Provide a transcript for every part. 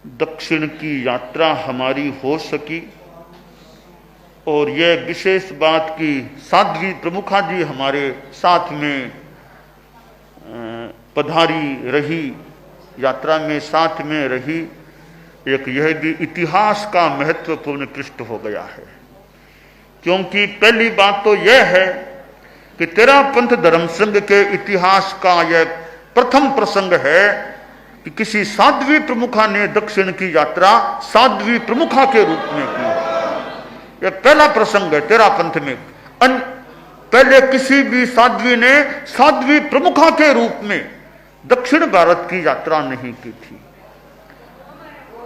दक्षिण की यात्रा हमारी हो सकी। और यह विशेष बात की साध्वी प्रमुखा जी हमारे साथ में पधारी रही, यात्रा में साथ में रही, एक यह भी इतिहास का महत्वपूर्ण पृष्ठ हो गया है। क्योंकि पहली बात तो यह है कि तेरा पंथ धर्म संघ के इतिहास का यह प्रथम प्रसंग है कि किसी साध्वी प्रमुखा ने दक्षिण की यात्रा साध्वी प्रमुखा के रूप में की। यह पहला प्रसंग है तेरा पंथ में। पहले किसी भी साध्वी ने साध्वी प्रमुखा के रूप में दक्षिण भारत की यात्रा नहीं की थी।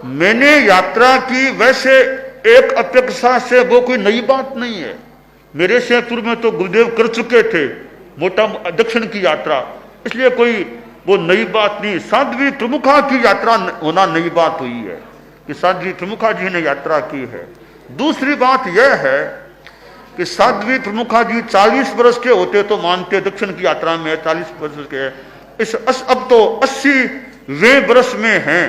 मैंने यात्रा की, वैसे एक अपेक्षा से वो कोई नई बात नहीं है। मेरे से पूर्व में तो गुरुदेव कर चुके थे मोटा दक्षिण की यात्रा, इसलिए कोई वो नई बात नहीं। साध्वी प्रमुखा की यात्रा होना नई बात हुई है कि साध्वी प्रमुखा जी ने यात्रा की है। दूसरी बात यह है कि साध्वी प्रमुखा जी 40 वर्ष के होते तो मानते दक्षिण की यात्रा में 40 वर्ष के, अब तो 80वें वर्ष में हैं।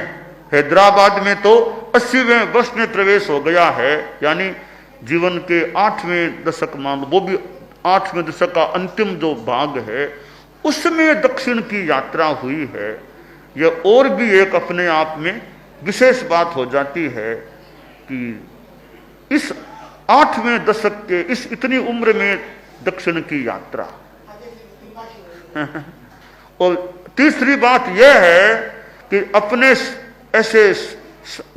हैदराबाद में तो 80वें वर्ष में प्रवेश हो गया है, यानी जीवन के 8वें दशक मान, वो भी 8वें दशक का अंतिम जो भाग है उसमें दक्षिण की यात्रा हुई है। यह और भी एक अपने आप में विशेष बात हो जाती है कि इस 8वें दशक के इस इतनी उम्र में दक्षिण की यात्रा। और तीसरी बात यह है कि अपने ऐसे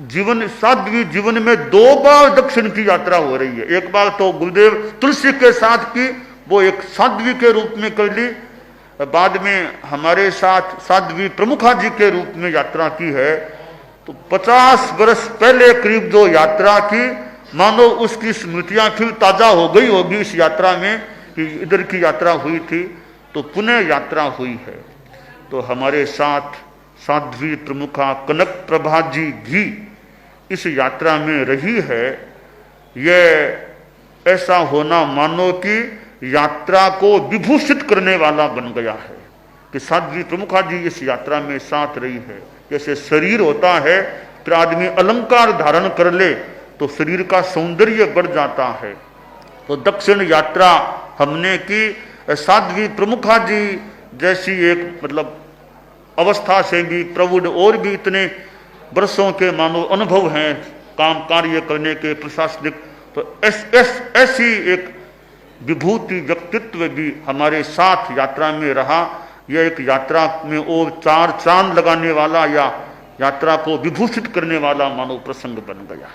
जीवन, साध्वी जीवन में 2 बार दक्षिण की यात्रा हो रही है। एक बार तो गुरुदेव तुलसी के साथ की, वो एक साध्वी के रूप में कर ली, बाद में हमारे साथ साध्वी प्रमुखा जी के रूप में यात्रा की है। तो 50 वर्ष पहले करीब जो यात्रा की, मानो उसकी स्मृतियां फिर ताजा हो गई होगी इस यात्रा में कि इधर की यात्रा हुई थी, तो पुनः यात्रा हुई है। तो हमारे साथ साध्वी प्रमुखा कनक प्रभा जी भी इस यात्रा में रही है। यह ऐसा होना मानो कि यात्रा को विभूषित करने वाला बन गया है कि साध्वी प्रमुखा जी इस यात्रा में साथ रही है। जैसे शरीर होता है, फिर आदमी अलंकार धारण कर ले तो शरीर का सौंदर्य बढ़ जाता है। तो दक्षिण यात्रा हमने की, साध्वी प्रमुखा जी जैसी एक मतलब अवस्था से भी प्रौढ़ और भी इतने वर्षों के मानो अनुभव हैं काम कार्य करने के प्रशासनिक, तो ऐसी एक विभूति व्यक्तित्व भी हमारे साथ यात्रा में रहा। यह एक यात्रा में और 4 चांद लगाने वाला या यात्रा को विभूषित करने वाला मानो प्रसंग बन गया।